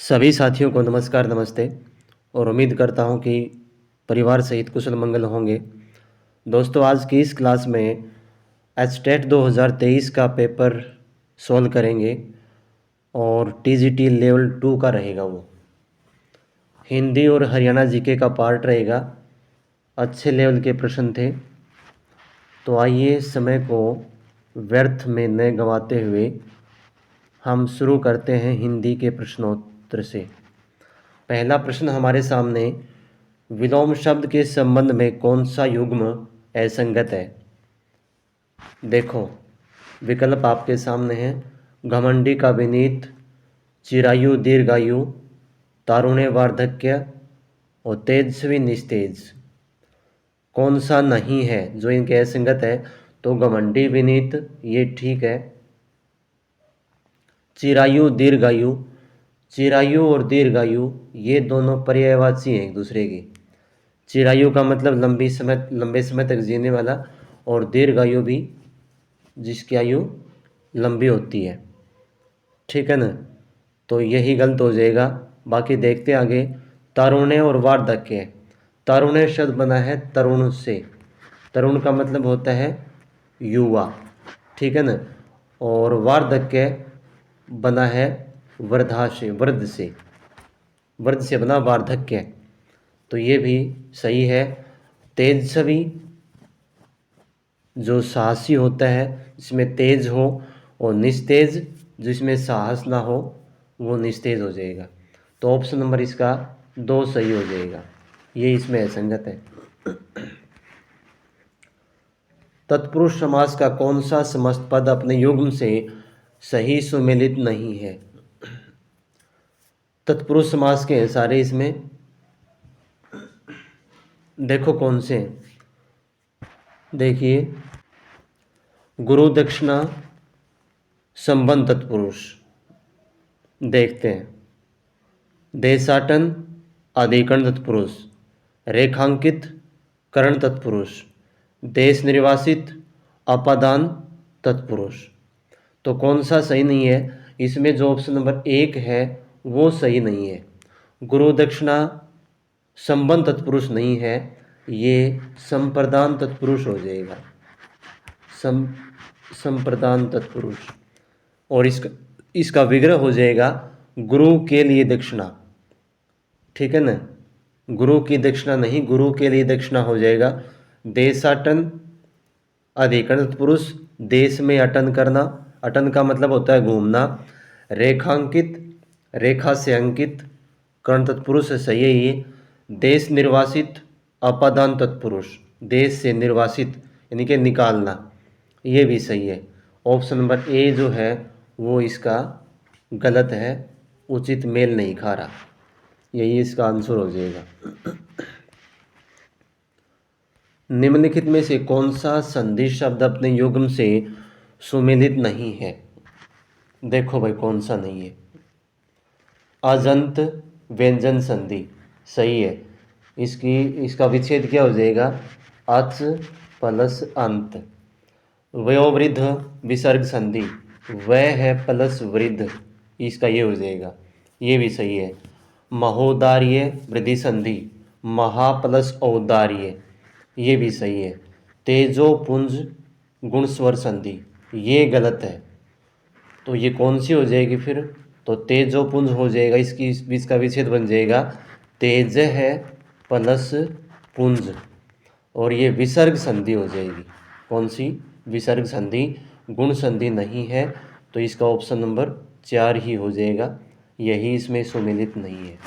सभी साथियों को नमस्कार नमस्ते और उम्मीद करता हूं कि परिवार सहित कुशल मंगल होंगे। दोस्तों, आज की इस क्लास में एचटेट 2023 का पेपर सॉल्व करेंगे और टीजीटी लेवल 2 का रहेगा। वो हिंदी और हरियाणा जीके का पार्ट रहेगा। अच्छे लेवल के प्रश्न थे। तो आइए समय को व्यर्थ में न गंवाते हुए हम शुरू करते हैं हिंदी के प्रश्नोत्तर से। पहला प्रश्न हमारे सामने, विलोम शब्द के संबंध में कौन सा युग्म असंगत है। देखो, विकल्प आपके सामने हैं। घमंडी का विनीत, चिरायु दीर्घायु, तारुण्य वार्धक्य और तेजस्वी निस्तेज। कौन सा नहीं है जो इनके असंगत है? तो घमंडी विनीत ये ठीक है। चिरायु दीर्घायु, चिरायु और दीर्घायु ये दोनों पर्यायवाची हैं एक दूसरे की। चिरायु का मतलब लंबे समय तक जीने वाला, और दीर्घायु भी जिसकी आयु लंबी होती है। ठीक है ना? तो यही गलत हो जाएगा। बाकी देखते आगे। तारुण्य और वार्धक्य। तारुण्य शब्द बना है तरुण से। तरुण का मतलब होता है युवा। ठीक है ना? और वार्धक्य बना है वृद्धा से, वृद्ध से। वृद्ध से बना वार्धक्य। तो ये भी सही है। तेजस्वी जो साहसी होता है, जिसमें तेज हो, और निस्तेज जिसमें साहस ना हो, वो निस्तेज हो जाएगा। तो ऑप्शन नंबर इसका 2 सही हो जाएगा। ये इसमें असंगत है। तत्पुरुष समास का कौन सा समस्त पद अपने युग्म से सही सुमेलित नहीं है? तत्पुरुष समास के हैं सारे इसमें। देखो कौन से हैं। देखिए, गुरु दक्षिणा संबंध तत्पुरुष देखते हैं। देशाटन अधिकरण तत्पुरुष, रेखांकित करण तत्पुरुष, देश निर्वासित अपादान तत्पुरुष। तो कौन सा सही नहीं है? इसमें जो ऑप्शन नंबर 1 है वो सही नहीं है। गुरु दक्षिणा संबंध तत्पुरुष नहीं है, ये संप्रदान तत्पुरुष हो जाएगा। संप्रदान तत्पुरुष। और इसका विग्रह हो जाएगा गुरु के लिए दक्षिणा। ठीक है ना? गुरु की दक्षिणा नहीं, गुरु के लिए दक्षिणा हो जाएगा। देशाटन अधिकरण तत्पुरुष, देश में अटन करना। अटन का मतलब होता है घूमना। रेखांकित, रेखा से अंकित, कर्ण तत्पुरुष सही है ये। देश निर्वासित अपादान तत्पुरुष, देश से निर्वासित यानी कि निकालना, ये भी सही है। ऑप्शन नंबर ए जो है वो इसका गलत है, उचित मेल नहीं खा रहा। यही इसका आंसर हो जाएगा। निम्नलिखित में से कौन सा संधि शब्द अपने युग्म से सुमेलित नहीं है? देखो भाई, कौन सा नहीं है। अजंत व्यंजन संधि सही है। इसका विच्छेद क्या हो जाएगा? अच प्लस अंत। वयोवृद्ध विसर्ग संधि, वह है प्लस वृद्ध, इसका ये हो जाएगा। ये भी सही है। महोदार्य वृद्धि संधि, महा प्लस औदार्य, ये भी सही है। तेजोपुंज गुण स्वर संधि, ये गलत है। तो ये कौन सी हो जाएगी फिर? तो तेजोपुंज हो जाएगा। इसका विच्छेद बन जाएगा तेज है प्लस पुंज, और ये विसर्ग संधि हो जाएगी। कौन सी? विसर्ग संधि। गुण संधि नहीं है, तो इसका ऑप्शन नंबर 4 ही हो जाएगा। यही इसमें सुमेलित नहीं है।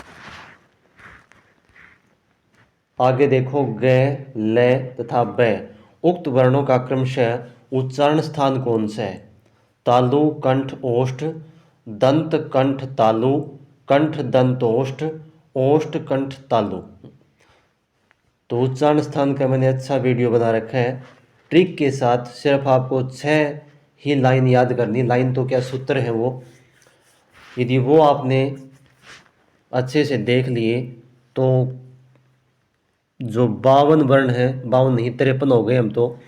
आगे देखो, ग, ल तथा ब उक्त वर्णों का क्रमशः उच्चारण स्थान कौन सा है? तालु कंठ ओष्ठ, दंत कंठ तालु, कंठ दंत ओष्ठ, ओष्ठ कंठ तालु। तो उच्चारण स्थान का मैंने अच्छा वीडियो बना रखा है ट्रिक के साथ। सिर्फ आपको 6 ही लाइन याद करनी। लाइन तो क्या, सूत्र है वो। यदि वो आपने अच्छे से देख लिए तो जो 52 वर्ण हैं, 52 नहीं 53 हो गए हम तो,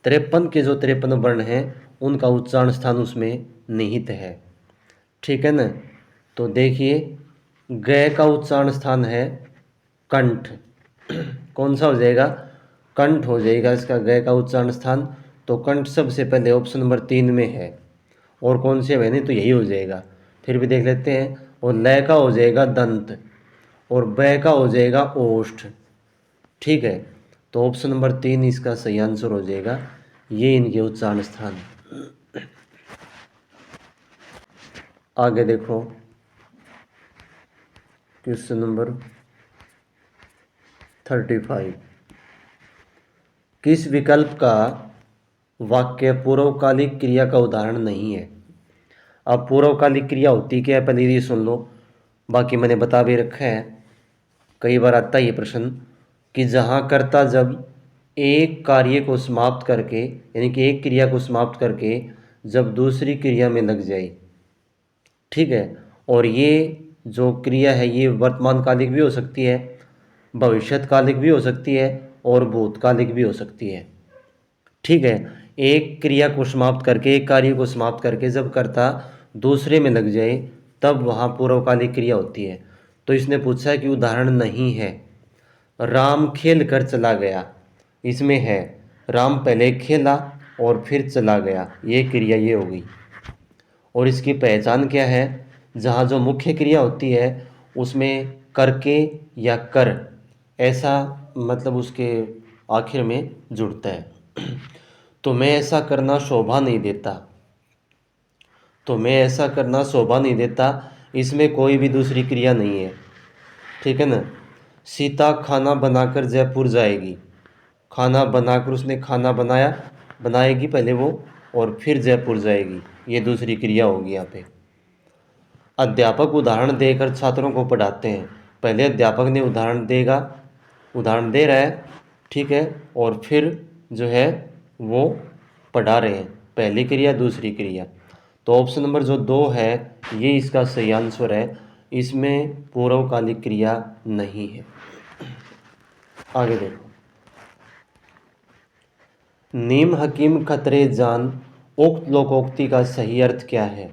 53 के जो 53 वर्ण हैं उनका उच्चारण स्थान उसमें निहित है। ठीक है ना? तो देखिए, ग का उच्चारण स्थान है कंठ। कौन सा हो जाएगा? कंठ हो जाएगा इसका ग का उच्चारण स्थान। तो कंठ सबसे पहले ऑप्शन नंबर 3 में है। और कौन से है? नहीं तो यही हो जाएगा। फिर भी देख लेते हैं। और ल का हो जाएगा दंत, और ब का हो जाएगा ओष्ठ। ठीक है, तो ऑप्शन नंबर 3 इसका सही आंसर हो जाएगा। ये इनके उच्चारण स्थान। आगे देखो क्वेश्चन नंबर 35। किस विकल्प का वाक्य पूर्वकालिक क्रिया का उदाहरण नहीं है? अब पूर्वकालिक क्रिया होती क्या है, पहले ये सुन लो, बाकी मैंने बता भी रखा है। कई बार आता है ये प्रश्न कि जहाँ कर्ता जब एक कार्य को समाप्त करके, यानी कि एक क्रिया को समाप्त करके जब दूसरी क्रिया में लग जाए, ठीक है, और ये जो क्रिया है ये वर्तमानकालिक भी हो सकती है, भविष्यकालिक भी हो सकती है, और भूतकालिक भी हो सकती है। ठीक है, एक क्रिया को समाप्त करके, एक कार्य को समाप्त करके जब कर्ता दूसरे में लग जाए तब वहाँ पूर्वकालिक क्रिया होती है। तो इसने पूछा है कि उदाहरण नहीं है। राम खेल कर चला गया, इसमें है राम पहले खेला और फिर चला गया, ये क्रिया ये हो गई। और इसकी पहचान क्या है? जहाँ जो मुख्य क्रिया होती है उसमें करके या कर ऐसा मतलब उसके आखिर में जुड़ता है। तो मैं ऐसा करना शोभा नहीं देता, तो मैं ऐसा करना शोभा नहीं देता, इसमें कोई भी दूसरी क्रिया नहीं है। ठीक है ना। सीता खाना बनाकर जयपुर जाएगी, खाना बनाकर उसने खाना बनाया, बनाएगी पहले वो, और फिर जयपुर जाएगी, ये दूसरी क्रिया होगी यहाँ पे। अध्यापक उदाहरण देकर छात्रों को पढ़ाते हैं, पहले अध्यापक ने उदाहरण देगा, उदाहरण दे रहा है, ठीक है, और फिर जो है वो पढ़ा रहे हैं, पहली क्रिया दूसरी क्रिया। तो ऑप्शन नंबर जो 2 है ये इसका सही आंसर है, इसमें पूर्वकालिक क्रिया नहीं है। आगे देखो, नीम हकीम खतरे जान उक्त लोकोक्ति का सही अर्थ क्या है?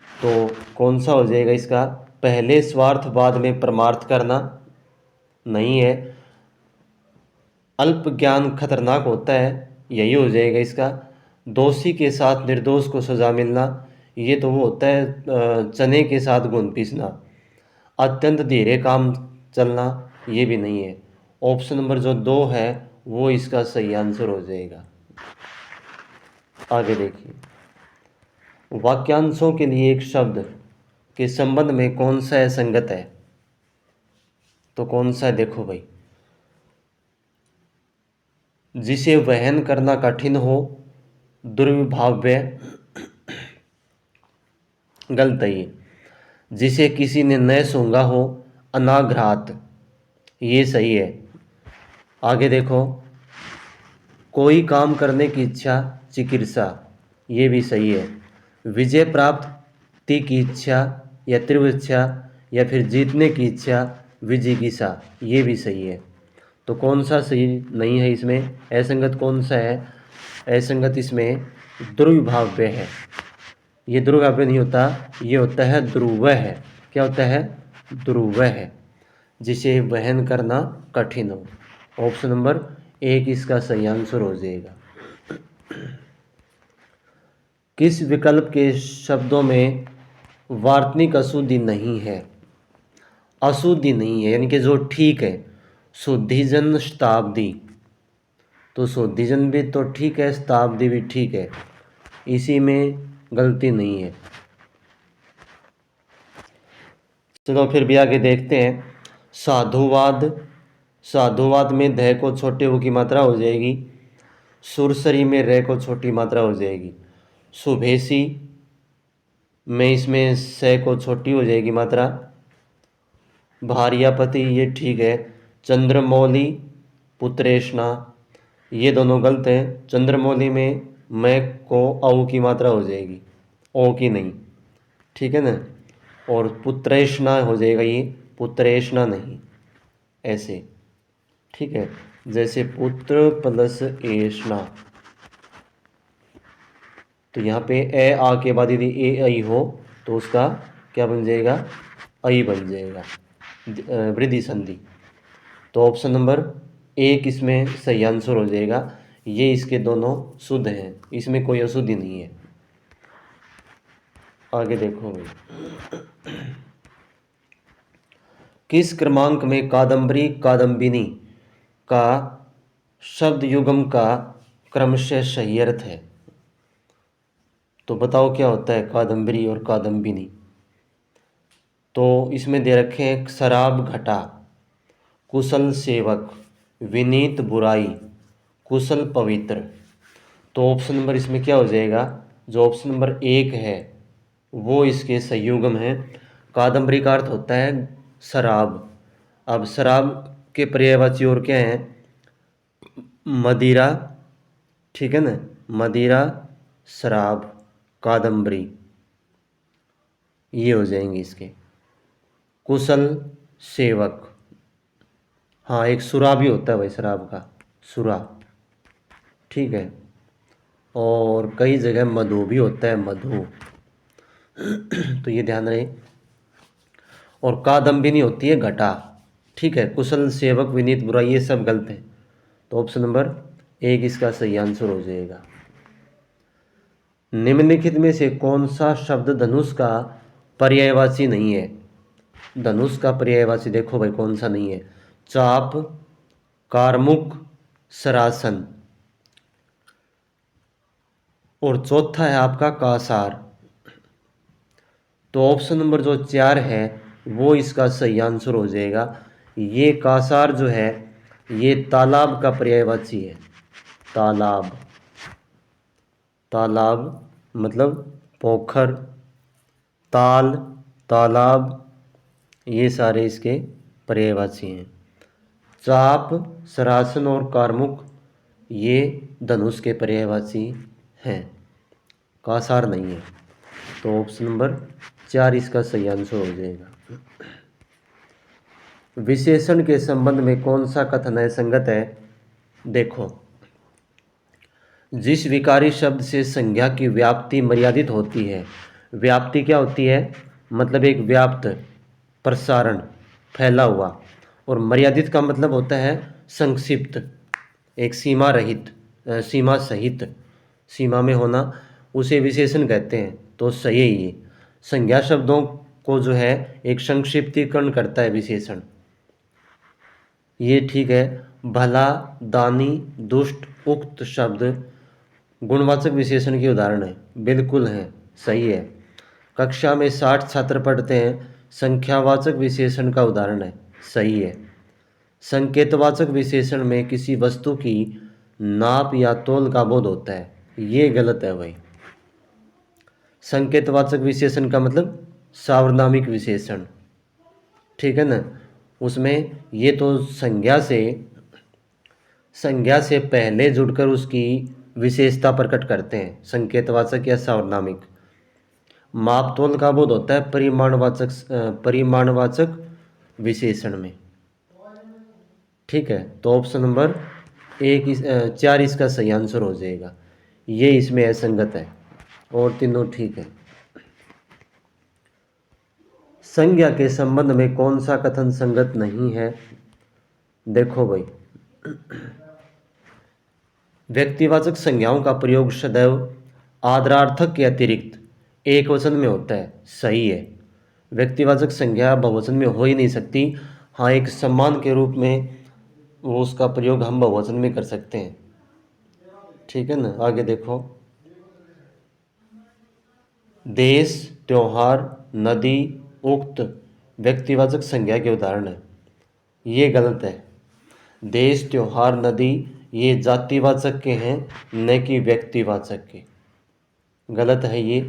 तो कौन सा हो जाएगा इसका? पहले स्वार्थ बाद में परमार्थ करना नहीं है। अल्प ज्ञान खतरनाक होता है, यही हो जाएगा इसका। दोषी के साथ निर्दोष को सजा मिलना, ये तो वो होता है चने के साथ गुण पीसना। अत्यंत धीरे काम चलना, ये भी नहीं है। ऑप्शन नंबर जो 2 है वो इसका सही आंसर हो जाएगा। आगे देखिए, वाक्यांशों के लिए एक शब्द के संबंध में कौन सा असंगत है? तो कौन सा है? देखो भाई, जिसे वहन करना कठिन हो, दुर्विभाव्य, गलत है ये। जिसे किसी ने न सूंघा हो, अनाघ्रात, ये सही है। आगे देखो, कोई काम करने की इच्छा, चिकित्सा, ये भी सही है। विजय प्राप्ति की इच्छा या तीव्र इच्छा, या फिर जीतने की इच्छा, विजिगीषा, ये भी सही है। तो कौन सा सही नहीं है इसमें? असंगत कौन सा है? असंगत इसमें दुर्विभाव्य है। ये दुर्विभाव्य नहीं होता, ये होता है ध्रुव है। क्या होता है? ध्रुव है, जिसे वहन करना कठिन हो। ऑप्शन नंबर 1 इसका सही आंसर हो जाएगा। किस विकल्प के शब्दों में वार्तनिक अशुद्धि नहीं है? अशुद्धि नहीं है यानी कि जो ठीक है। शुद्धिजन, शताब्दी, तो शुद्धिजन भी तो ठीक है, शताब्दी भी ठीक है, इसी में गलती नहीं है। चलो फिर भी आगे देखते हैं। साधुवाद, साधुवाद में ध को छोटे ऊ की मात्रा हो जाएगी। सुरसरी में रे को छोटी मात्रा हो जाएगी। सुभेसी में इसमें से को छोटी हो जाएगी मात्रा। भार्यापति ये ठीक है। चंद्रमौली, पुत्रेशना, ये दोनों गलत हैं। चंद्रमौली में मैं को औ की मात्रा हो जाएगी, ओ की नहीं, ठीक है ना। और पुत्रेशना हो जाएगा, ये पुत्रेशना नहीं, ऐसे, ठीक है। जैसे पुत्र प्लस एशना, तो यहाँ पे ए आ के बाद यदि ए आई हो तो उसका क्या बन जाएगा? अई बन जाएगा, वृद्धि संधि। तो ऑप्शन नंबर 1 इसमें सही आंसर हो जाएगा। ये इसके दोनों शुद्ध हैं, इसमें कोई अशुद्धि नहीं है। आगे देखो भाई, किस क्रमांक में कादम्बरी कादम्बिनी का शब्द युग्म का क्रमशः सही अर्थ है? तो बताओ क्या होता है कादम्बरी और कादम्बिनी? तो इसमें दे रखे हैं शराब घटा, कुशल सेवक, विनीत बुराई, कुशल पवित्र। तो ऑप्शन नंबर इसमें क्या हो जाएगा? जो ऑप्शन नंबर 1 है वो इसके संयुग्म है। कादम्बरी का अर्थ होता है शराब। अब शराब के पर्यायवाची और क्या हैं? मदिरा, ठीक है ना, मदिरा, शराब, कादम्बरी, ये हो जाएंगे इसके। कुशल सेवक, हाँ एक सुरा भी होता है भाई शराब का, सुरा, ठीक है। और कई जगह मधु भी होता है, मधु तो ये ध्यान रहे। और कादम्बिनी होती है घटा, ठीक है। कुशल सेवक, विनीत बुराई, ये सब गलत है। तो ऑप्शन नंबर 1 इसका सही आंसर हो जाएगा। निम्नलिखित में से कौन सा शब्द धनुष का पर्यायवाची नहीं है? धनुष का पर्यायवाची देखो भाई कौन सा नहीं है? चाप, कारमुक, सरासन, और चौथा है आपका कासार। तो ऑप्शन नंबर जो 4 है वो इसका सही आंसर हो जाएगा। ये कासार जो है ये तालाब का पर्यायवाची है। तालाब, तालाब मतलब पोखर, ताल, तालाब, ये सारे इसके पर्यायवाची हैं। चाप, सरासन और कारमुक ये धनुष के पर्यायवाची हैं, कासार नहीं है। तो ऑप्शन नंबर 4 इसका सही आंसर हो जाएगा। विशेषण के संबंध में कौन सा कथन है संगत है? देखो, जिस विकारी शब्द से संज्ञा की व्याप्ति मर्यादित होती है, व्याप्ति क्या होती है? मतलब एक व्याप्त, प्रसारण, फैला हुआ, और मर्यादित का मतलब होता है संक्षिप्त, एक सीमा रहित, सीमा सहित, सीमा में होना, उसे विशेषण कहते हैं। तो सही है ये, संज्ञा शब्दों को जो है एक संक्षिप्तीकरण करता है विशेषण, ये ठीक है। भला, दानी, दुष्ट, उक्त शब्द गुणवाचक विशेषण के उदाहरण है, बिल्कुल हैं, सही है। कक्षा में 60 छात्र पढ़ते हैं, संख्यावाचक विशेषण का उदाहरण है, सही है। संकेतवाचक विशेषण में किसी वस्तु की नाप या तोल का बोध होता है, ये गलत है भाई। संकेतवाचक विशेषण का मतलब सार्वनामिक विशेषण, ठीक है ना, उसमें ये तो संज्ञा से पहले जुड़कर उसकी विशेषता प्रकट करते हैं, संकेतवाचक या सार्वनामिक। माप तोल का बोध होता है परिमाणवाचक विशेषण में, ठीक है। तो ऑप्शन नंबर 4 इसका सही आंसर हो जाएगा। ये इसमें असंगत है और तीनों ठीक है। संज्ञा के संबंध में कौन सा कथन संगत नहीं है? देखो भाई, व्यक्तिवाचक संज्ञाओं का प्रयोग सदैव आदरार्थक के अतिरिक्त एक वचन में होता है, सही है। व्यक्तिवाचक संज्ञा बहुवचन में हो ही नहीं सकती। हाँ, एक सम्मान के रूप में वो उसका प्रयोग हम बहुवचन में कर सकते हैं, ठीक है ना। आगे देखो, देश, त्योहार, नदी, उक्त व्यक्तिवाचक संज्ञा के उदाहरण है, ये गलत है। देश, त्योहार, नदी ये जातिवाचक के हैं, न कि व्यक्तिवाचक के, गलत है ये।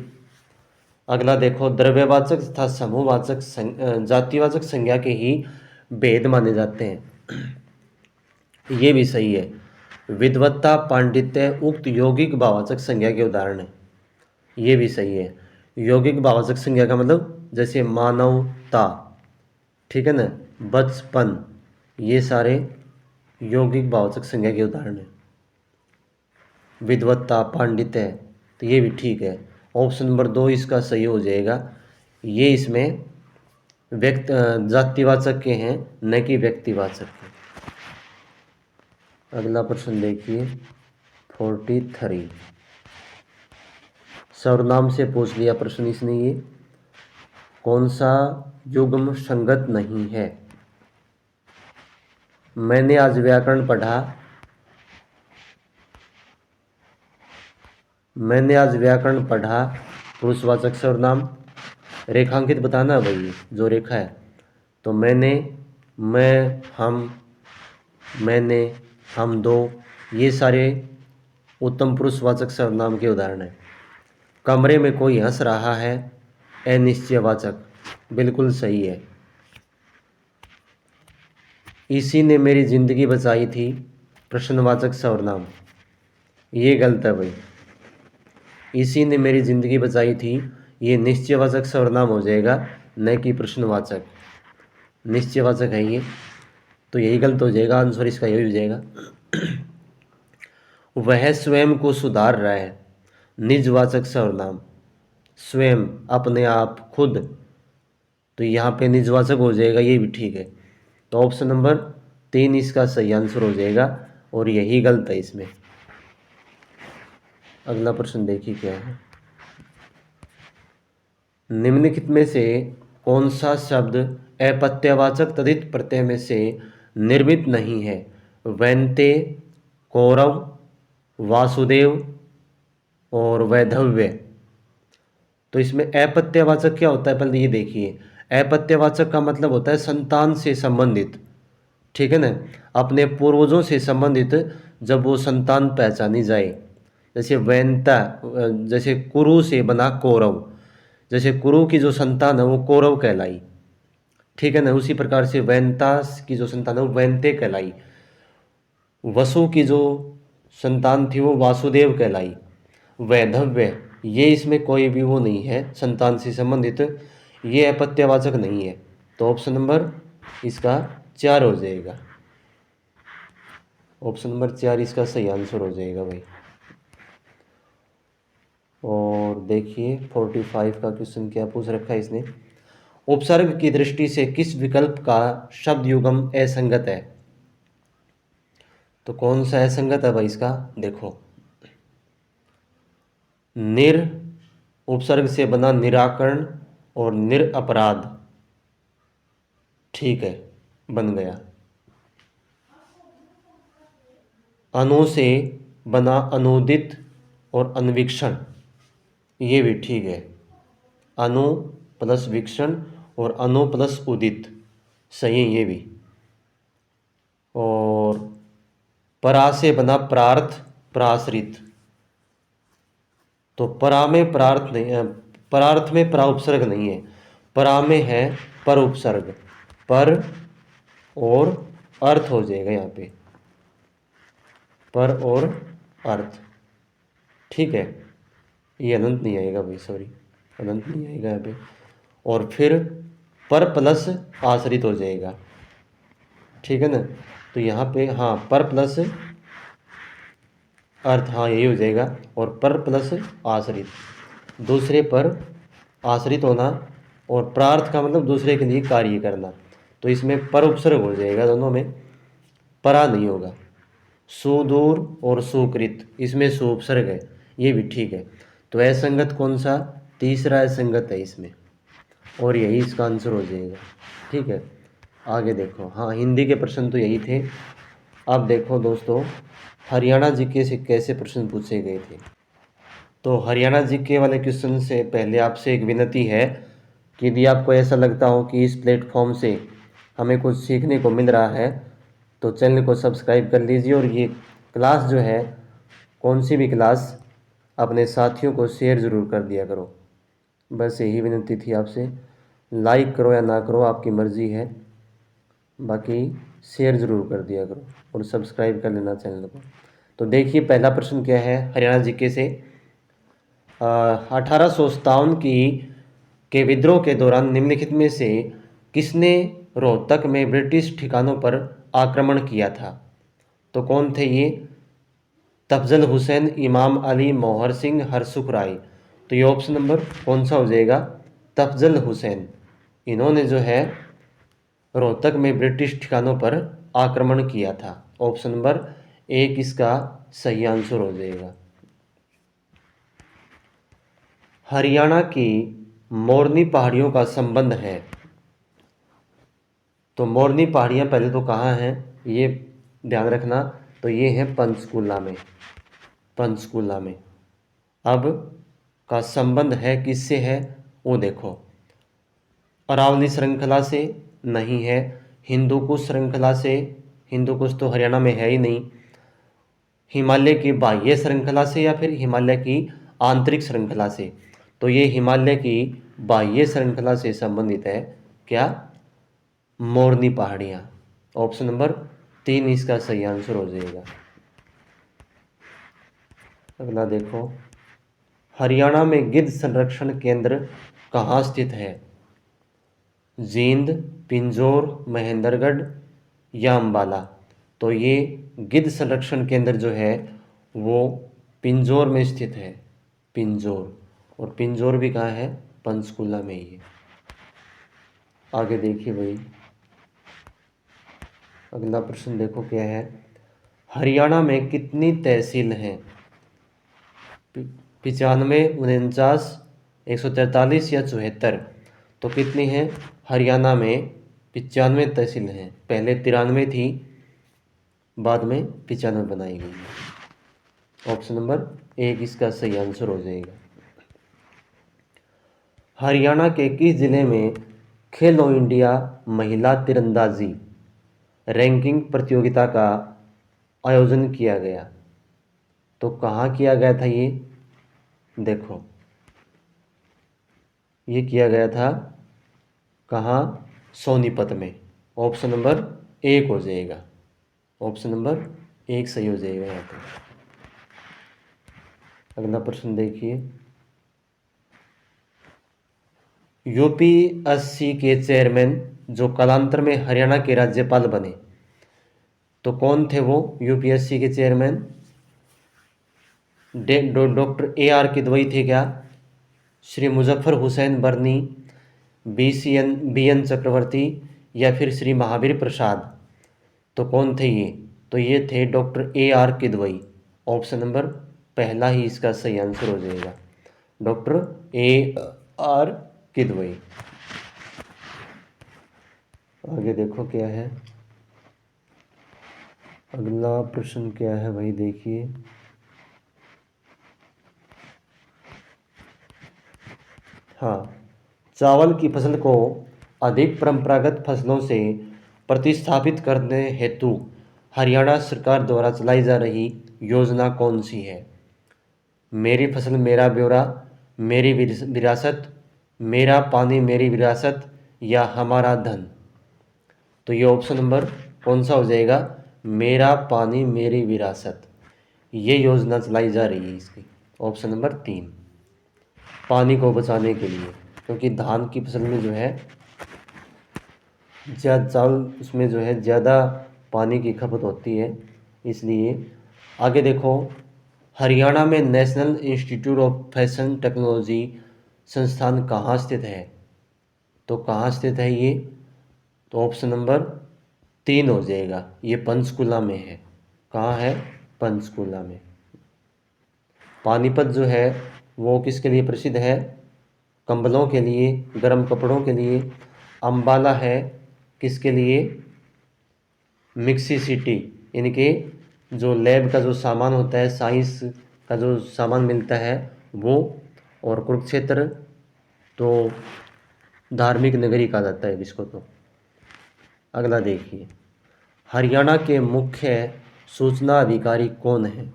अगला देखो, द्रव्यवाचक तथा समूहवाचक जातिवाचक संज्ञा के ही भेद माने जाते हैं, ये भी सही है। विद्वत्ता, पांडित्य उक्त यौगिक भाववाचक संज्ञा के उदाहरण है, ये भी सही है। यौगिक भाववाचक संज्ञा का मतलब जैसे मानवता, ठीक है ना, बचपन, ये सारे यौगिक भाववाचक संज्ञा के उदाहरण है। विद्वत्ता, पांडित्य, तो ये भी ठीक है। ऑप्शन नंबर 2 इसका सही हो जाएगा। ये इसमें जातिवाचक के हैं, न कि व्यक्तिवाचक के। अगला प्रश्न देखिए 43। सर्वनाम से पूछ लिया प्रश्न इसने। ये कौन सा युग्म संगत नहीं है? मैंने आज व्याकरण पढ़ा। मैंने आज व्याकरण पढ़ा पुरुषवाचक सर्वनाम। रेखांकित बताना भाई, जो रेखा है। तो मैंने, मैं, हम, मैंने, हम दो, ये सारे उत्तम पुरुषवाचक सर्वनाम के उदाहरण हैं। कमरे में कोई हंस रहा है, अनिश्चयवाचक, बिल्कुल सही है। इसी ने मेरी जिंदगी बचाई थी, प्रश्नवाचक सर्वनाम, ये गलत है भाई। इसी ने मेरी जिंदगी बचाई थी, ये निश्चयवाचक सर्वनाम हो जाएगा, न कि प्रश्नवाचक। निश्चयवाचक है ये, तो यही गलत हो जाएगा, आंसर इसका यही हो जाएगा। वह स्वयं को सुधार रहा है, निजवाचक सर्वनाम। स्वयं, अपने आप, खुद, तो यहाँ पे निजवाचक हो जाएगा, ये भी ठीक है। तो ऑप्शन नंबर 3 इसका सही आंसर हो जाएगा, और यही गलत है इसमें। अगला प्रश्न देखिए क्या है। निम्नलिखित में से कौन सा शब्द अपत्यवाचक तद्धित प्रत्यय में से निर्मित नहीं है? वैन्ते, कौरव, वासुदेव और वैधव्य। तो इसमें अपत्यवाचक क्या होता है, पहले ये देखिए। अपत्यवाचक का मतलब होता है संतान से संबंधित, ठीक है ना, अपने पूर्वजों से संबंधित, जब वो संतान पहचानी जाए। जैसे वैनता, जैसे कुरु से बना कौरव, जैसे कुरु की जो संतान है वो कौरव कहलाई, ठीक है ना। उसी प्रकार से वैनतास की जो संतान है वो वैनते कहलाई। वसु की जो संतान थी वो वासुदेव कहलाई। वैधव्य, ये इसमें कोई भी वो नहीं है संतान से संबंधित, ये अपत्यवाचक नहीं है। तो ऑप्शन नंबर इसका 4 हो जाएगा। ऑप्शन नंबर 4 इसका सही आंसर हो जाएगा भाई। और देखिए 45 का क्वेश्चन क्या पूछ रखा है इसने। उपसर्ग की दृष्टि से किस विकल्प का शब्द युग्म असंगत है? तो कौन सा असंगत है भाई इसका, देखो। निर उपसर्ग से बना निराकरण और निरअपराध, ठीक है, बन गया। अनु से बना अनुदित और अन्वीक्षण, ये भी ठीक है। अनु प्लस वीक्षण और अनु प्लस उदित, सही है ये भी। और परा से बना प्रार्थ प्राश्रित, तो परा में प्रार्थ नहीं है, परार्थ में परा उपसर्ग नहीं है, परा में है पर उपसर्ग, पर और अर्थ हो जाएगा यहाँ पे, पर और अर्थ, ठीक है। ये अनंत नहीं आएगा भाई, सॉरी, अनंत नहीं आएगा यहाँ पे। और फिर पर प्लस आश्रित हो जाएगा, ठीक है ना। तो यहाँ पे हाँ पर प्लस अर्थ, हाँ यही हो जाएगा। और पर प्लस आश्रित, दूसरे पर आश्रित होना, और प्रार्थ का मतलब दूसरे के लिए कार्य करना, तो इसमें पर उपसर्ग हो जाएगा दोनों में, परा नहीं होगा। सुदूर और सुकृत, इसमें सु उपसर्ग है, ये भी ठीक है। तो असंगत कौन सा, तीसरा असंगत है इसमें, और यही इसका आंसर हो जाएगा, ठीक है। आगे देखो, हाँ हिंदी के प्रश्न तो यही थे। अब देखो दोस्तों, हरियाणा जीके से कैसे प्रश्न पूछे गए थे। तो हरियाणा जीके वाले क्वेश्चन से पहले आपसे एक विनती है कि यदि आपको ऐसा लगता हो कि इस प्लेटफॉर्म से हमें कुछ सीखने को मिल रहा है, तो चैनल को सब्सक्राइब कर लीजिए। और ये क्लास जो है, कौन सी भी क्लास, अपने साथियों को शेयर ज़रूर कर दिया करो। बस यही विनती थी आपसे। लाइक करो या ना करो, आपकी मर्ज़ी है, बाकी शेयर ज़रूर कर दिया करो और सब्सक्राइब कर लेना चैनल को। तो देखिए पहला प्रश्न क्या है हरियाणा जीके से। 1857 की के विद्रोह के दौरान निम्नलिखित में से किसने रोहतक में ब्रिटिश ठिकानों पर आक्रमण किया था? तो कौन थे ये? तफजल हुसैन, इमाम अली, मोहर सिंह, हरसुख राय। तो ये ऑप्शन नंबर कौन सा हो जाएगा? तफजल हुसैन, इन्होंने जो है रोहतक में ब्रिटिश ठिकानों पर आक्रमण किया था। ऑप्शन नंबर 1 इसका सही आंसर हो जाएगा। हरियाणा की मोरनी पहाड़ियों का संबंध है। तो मोरनी पहाड़ियाँ पहले तो कहाँ हैं ये ध्यान रखना, तो ये है पंचकूला में। पंचकूला में। अब का संबंध है किससे है वो देखो, अरावली श्रृंखला से नहीं है, हिंदूकुश श्रृंखला से, हिंदूकुश तो हरियाणा में है ही नहीं, हिमालय की बाह्य श्रृंखला से या फिर हिमालय की आंतरिक श्रृंखला से। तो ये हिमालय की बाह्य श्रृंखला से संबंधित है क्या, मोरनी पहाड़ियाँ। ऑप्शन नंबर 3 इसका सही आंसर हो जाएगा। अगला देखो, हरियाणा में गिद्ध संरक्षण केंद्र कहाँ स्थित है, जींद, पिंजौर, महेंद्रगढ़ या अम्बाला। तो ये गिद्ध संरक्षण केंद्र जो है वो पिंजौर में स्थित है, पिंजौर। और पिंजौर भी कहाँ है, पंचकुला में ही है। आगे देखिए भाई, अगला प्रश्न देखो क्या है, हरियाणा में कितनी तहसील हैं, 95, 49, 143 या 74। तो कितनी हैं, हरियाणा में 95 तहसील हैं। पहले 93 थी, बाद में 95 बनाई गई है। ऑप्शन नंबर 1 इसका सही आंसर हो जाएगा। हरियाणा के किस जिले में खेलो इंडिया महिला तीरंदाजी रैंकिंग प्रतियोगिता का आयोजन किया गया। तो कहाँ किया गया था ये देखो, ये किया गया था कहाँ, सोनीपत में। ऑप्शन नंबर 1 हो जाएगा। ऑप्शन नंबर 1 सही हो जाएगा यहाँ पर। अगला प्रश्न देखिए, यूपीएससी के चेयरमैन जो कालांतर में हरियाणा के राज्यपाल बने, तो कौन थे वो यूपीएससी के चेयरमैन, डॉक्टर AR किदवई थे क्या, श्री मुजफ्फर हुसैन बर्नी, BN चक्रवर्ती या फिर श्री महावीर प्रसाद। तो कौन थे ये, तो ये थे doctor AR Kidwai. Option number पहला ही इसका सही आंसर हो जाएगा, डॉक्टर AR किदवई। आगे देखो क्या है, अगला प्रश्न क्या है भाई देखिए, हाँ, चावल की फसल को अधिक परंपरागत फसलों से प्रतिस्थापित करने हेतु हरियाणा सरकार द्वारा चलाई जा रही योजना कौन सी है, मेरी फसल मेरा ब्यौरा, मेरी विरासत, मेरा पानी मेरी विरासत या हमारा धन। तो ये ऑप्शन नंबर कौन सा हो जाएगा, मेरा पानी मेरी विरासत। ये योजना चलाई जा रही है इसकी, ऑप्शन नंबर 3, पानी को बचाने के लिए, क्योंकि धान की फसल में जो है ज़्यादा चावल, उसमें जो है ज़्यादा पानी की खपत होती है, इसलिए। आगे देखो, हरियाणा में national institute of fashion technology संस्थान कहाँ स्थित है। तो कहाँ स्थित है ये, तो ऑप्शन नंबर 3 हो जाएगा, ये पंचकुला में है। कहाँ है, पंचकुला में। पानीपत जो है वो किसके लिए प्रसिद्ध है, कंबलों के लिए, गर्म कपड़ों के लिए। अम्बाला है किसके लिए, मिक्सी सिटी, इनके जो लैब का जो सामान होता है, साइंस का जो सामान मिलता है वो। और कुरुक्षेत्र तो धार्मिक नगरी कहा जाता है इसको। तो अगला देखिए, हरियाणा के मुख्य सूचना अधिकारी कौन है।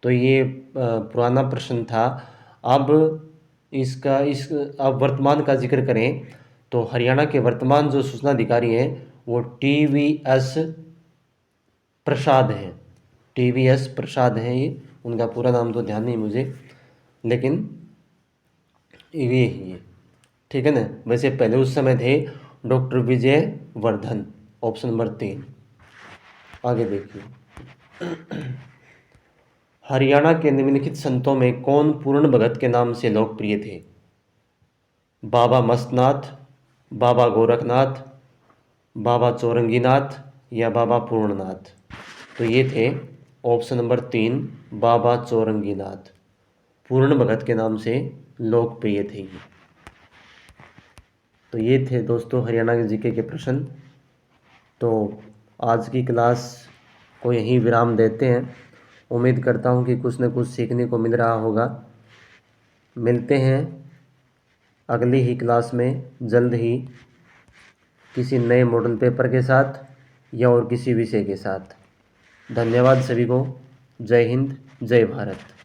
तो ये पुराना प्रश्न था। अब इसका अब वर्तमान का जिक्र करें तो हरियाणा के वर्तमान जो सूचना अधिकारी हैं वो TVS प्रसाद हैं। TVS प्रसाद हैं ये, उनका पूरा नाम तो ध्यान नहीं मुझे, लेकिन ये ही है, ठीक है ना। वैसे पहले उस समय थे doctor Vijay Vardhan. Option number 3। आगे देखिए, हरियाणा के निम्नलिखित संतों में कौन पूर्ण भगत के नाम से लोकप्रिय थे, बाबा मस्तनाथ, बाबा गोरखनाथ, बाबा चौरंगीनाथ या बाबा पूर्णनाथ। तो ये थे ऑप्शन नंबर 3 बाबा चौरंगीनाथ, पूर्ण भगत के नाम से लोकप्रिय थे ये। तो ये थे दोस्तों हरियाणा के जीके के प्रश्न। तो आज की क्लास को यहीं विराम देते हैं। उम्मीद करता हूँ कि कुछ न कुछ सीखने को मिल रहा होगा। मिलते हैं अगली ही क्लास में जल्द ही किसी नए मॉडल पेपर के साथ या और किसी विषय के साथ। धन्यवाद सभी को। जय हिंद, जय भारत।